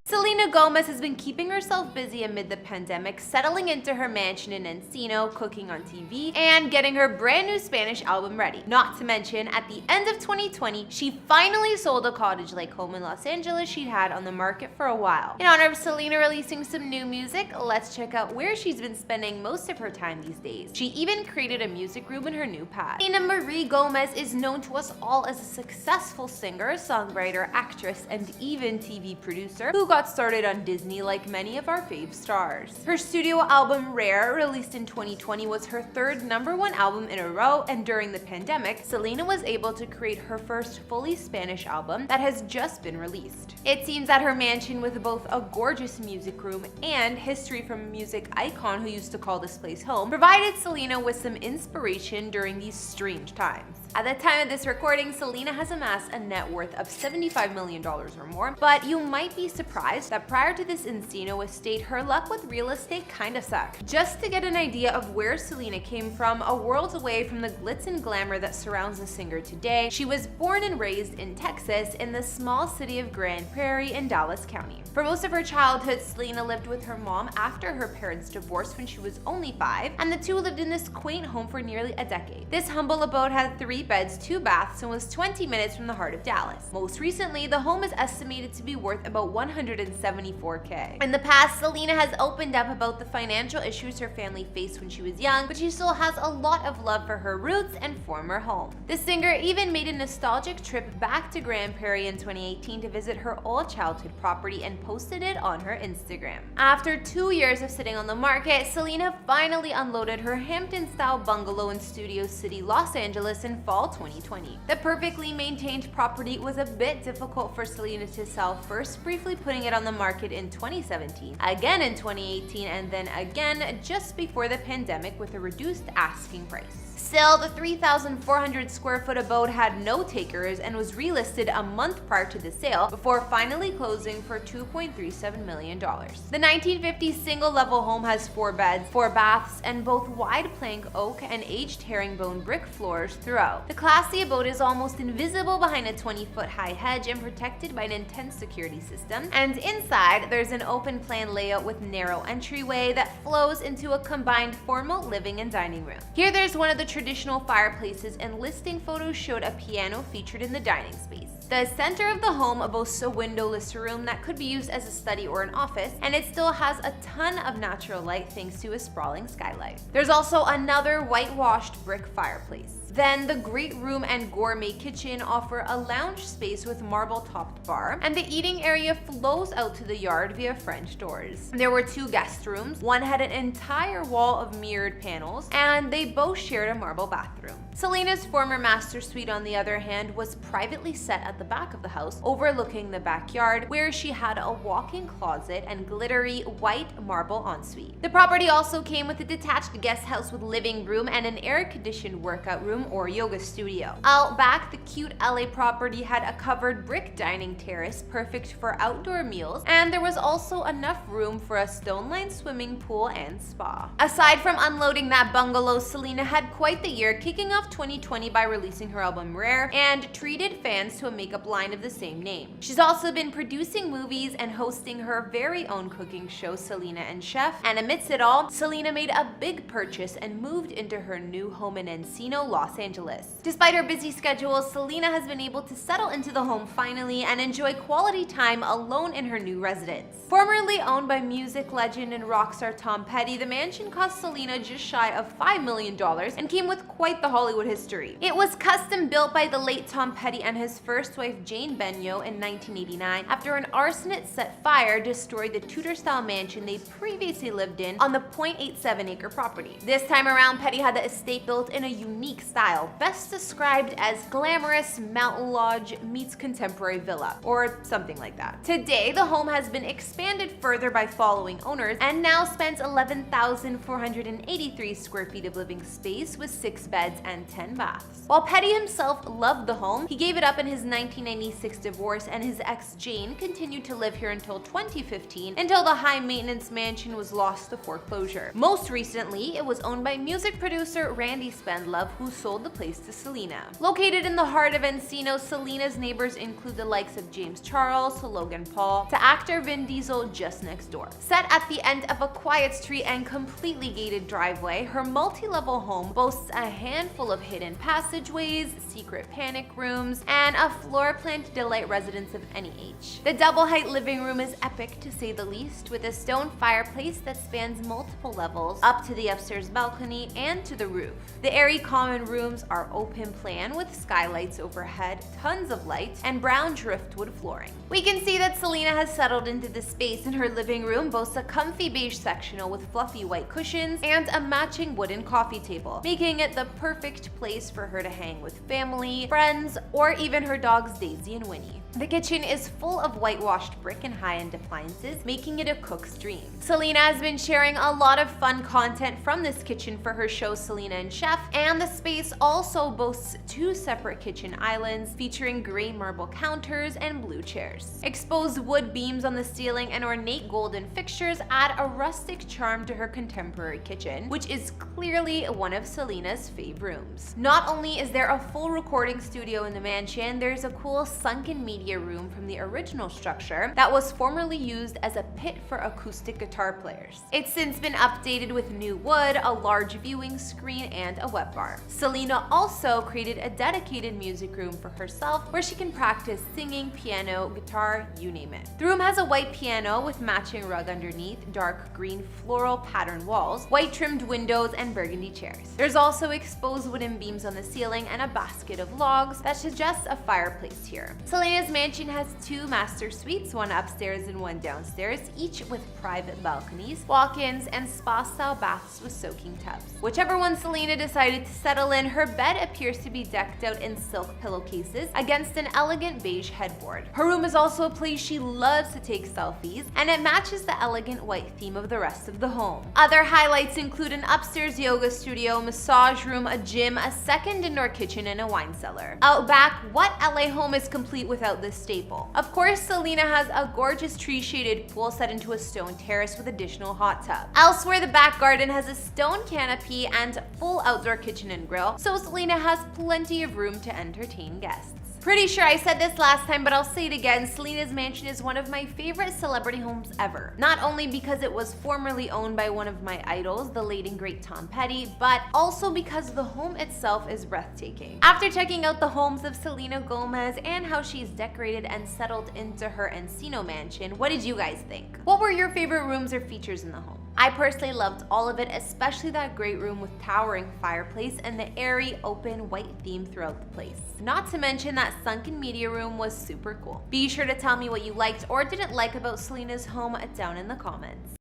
Selena Gomez has been keeping herself busy amid the pandemic, settling into her mansion in Encino, cooking on TV, and getting her brand new Spanish album ready. Not to mention, at the end of 2020, she finally sold a cottage-like home in Los Angeles she'd had on the market for a while. In honor of Selena releasing some new music, let's check out where she's been spending most of her time these days. She even created a music room in her new pad. Selena Marie Gomez is known to us all as a successful singer, songwriter, actress, and even TV producer who got started on Disney like many of our fave stars. Her studio album Rare, released in 2020, was her third #1 album in a row, and during the pandemic, Selena was able to create her first fully Spanish album that has just been released. It seems that her mansion, with both a gorgeous music room and history from a music icon who used to call this place home, provided Selena with some inspiration during these strange times. At the time of this recording, Selena has amassed a net worth of $75 million or more, but you might be surprised that prior to this Encino estate, her luck with real estate kinda sucked. Just to get an idea of where Selena came from, a world away from the glitz and glamour that surrounds the singer today, she was born and raised in Texas in the small city of Grand Prairie in Dallas County. For most of her childhood, Selena lived with her mom after her parents divorced when she was only 5, and the two lived in this quaint home for nearly a decade. This humble abode had 3 beds, 2 baths, and was 20 minutes from the heart of Dallas. Most recently, the home is estimated to be worth about $174K. In the past, Selena has opened up about the financial issues her family faced when she was young, but she still has a lot of love for her roots and former home. The singer even made a nostalgic trip back to Grand Prairie in 2018 to visit her old childhood property and posted it on her Instagram. After 2 years of sitting on the market, Selena finally unloaded her Hampton-style bungalow in Studio City, Los Angeles in fall 2020. The perfectly maintained property was a bit difficult for Selena to sell, first briefly putting it on the market in 2017, again in 2018, and then again just before the pandemic with a reduced asking price. Still, the 3,400 square foot abode had no takers and was relisted a month prior to the sale before finally closing for $2.37 million. The 1950s single-level home has 4 beds, 4 baths, and both wide plank oak and aged herringbone brick floors throughout. The classy abode is almost invisible behind a 20-foot high hedge and protected by an intense security system. And inside, there's an open-plan layout with narrow entryway that flows into a combined formal living and dining room. Here, there's one of the traditional fireplaces, and listing photos showed a piano featured in the dining space. The center of the home boasts a windowless room that could be used as a study or an office, and it still has a ton of natural light thanks to a sprawling skylight. There's also another whitewashed brick fireplace. Then the great room and gourmet kitchen offer a lounge space with marble-topped bar, and the eating area flows out to the yard via French doors. There were 2 guest rooms. One had an entire wall of mirrored panels, and they both shared a marble bathroom. Selena's former master suite, on the other hand, was privately set at the back of the house, overlooking the backyard, where she had a walk-in closet and glittery white marble ensuite. The property also came with a detached guest house with living room and an air-conditioned workout room or yoga studio. Out back, the cute LA property had a covered brick dining terrace perfect for outdoor meals, and there was also enough room for a stone-lined swimming pool and spa. Aside from unloading that bungalow, Selena had quite the year, kicking off 2020 by releasing her album Rare and treated fans to a makeup line of the same name. She's also been producing movies and hosting her very own cooking show, Selena and Chef, and amidst it all, Selena made a big purchase and moved into her new home in Encino, Los Angeles. Despite her busy schedule, Selena has been able to settle into the home finally and enjoy quality time alone in her new residence. Formerly owned by music legend and rock star Tom Petty, the mansion cost Selena just shy of $5 million and came with quite the Hollywood history. It was custom built by the late Tom Petty and his first wife Jane Benyo in 1989 after an arsonist set fire destroyed the Tudor-style mansion they previously lived in on the 0.87-acre property. This time around, Petty had the estate built in a unique style, best described as glamorous mountain lodge meets contemporary villa, or something like that. Today, the home has been expanded further by following owners and now spans 11,483 square feet of living space with 6 beds and 10 baths. While Petty himself loved the home, he gave it up in his 1996 divorce, and his ex Jane continued to live here until 2015, until the high-maintenance mansion was lost to foreclosure. Most recently, it was owned by music producer Randy Spendlove, who sold the place to Selena. Located in the heart of Encino, Selena's neighbors include the likes of James Charles to Logan Paul to actor Vin Diesel just next door. Set at the end of a quiet street and completely gated driveway, her multi-level home boasts a handful of hidden passageways, secret panic rooms, and a floor plan to delight residents of any age. The double-height living room is epic to say the least, with a stone fireplace that spans multiple levels up to the upstairs balcony and to the roof. The airy common rooms are open plan with skylights overhead, tons of light, and brown driftwood flooring. We can see that Selena has settled into the space, and her living room boasts a comfy beige sectional with fluffy white cushions and a matching wooden coffee table, making it the perfect place for her to hang with family, friends, or even her dogs Daisy and Winnie. The kitchen is full of whitewashed brick and high-end appliances, making it a cook's dream. Selena has been sharing a lot of fun content from this kitchen for her show Selena and Chef, and the space also boasts 2 separate kitchen islands featuring gray marble counters and blue chairs. Exposed wood beams on the ceiling and ornate golden fixtures add a rustic charm to her contemporary kitchen, which is clearly one of Selena's fave rooms. Not only is there a full recording studio in the mansion, there's a cool sunken media room from the original structure that was formerly used as a pit for acoustic guitar players. It's since been updated with new wood, a large viewing screen, and a wet bar. Selena also created a dedicated music room for herself where she can practice singing, piano, guitar, you name it. The room has a white piano with matching rug underneath, dark green floral patterned walls, white trimmed windows, and burgundy chairs. There's also exposed wooden beams on the ceiling and a basket of logs that suggests a fireplace here. Selena's mansion has 2 master suites, one upstairs and one downstairs, each with private balconies, walk-ins, and spa-style baths with soaking tubs. Whichever one Selena decided to settle in, her bed appears to be decked out in silk pillowcases against an elegant beige headboard. Her room is also a place she loves to take selfies, and it matches the elegant white theme of the rest of the home. Other highlights include an upstairs yoga studio, massage room, a gym, a second indoor kitchen, and a wine cellar. Out back, what LA home is complete without this staple? Of course, Selena has a gorgeous tree-shaded pool set into a stone terrace with additional hot tub. Elsewhere, the back garden has a stone canopy and full outdoor kitchen and grill, so Selena has plenty of room to entertain guests. Pretty sure I said this last time, but I'll say it again, Selena's mansion is one of my favorite celebrity homes ever. Not only because it was formerly owned by one of my idols, the late and great Tom Petty, but also because the home itself is breathtaking. After checking out the homes of Selena Gomez and how she's decorated and settled into her Encino mansion, what did you guys think? What were your favorite rooms or features in the home? I personally loved all of it, especially that great room with towering fireplace and the airy, open, white theme throughout the place. Not to mention that sunken media room was super cool. Be sure to tell me what you liked or didn't like about Selena's home down in the comments.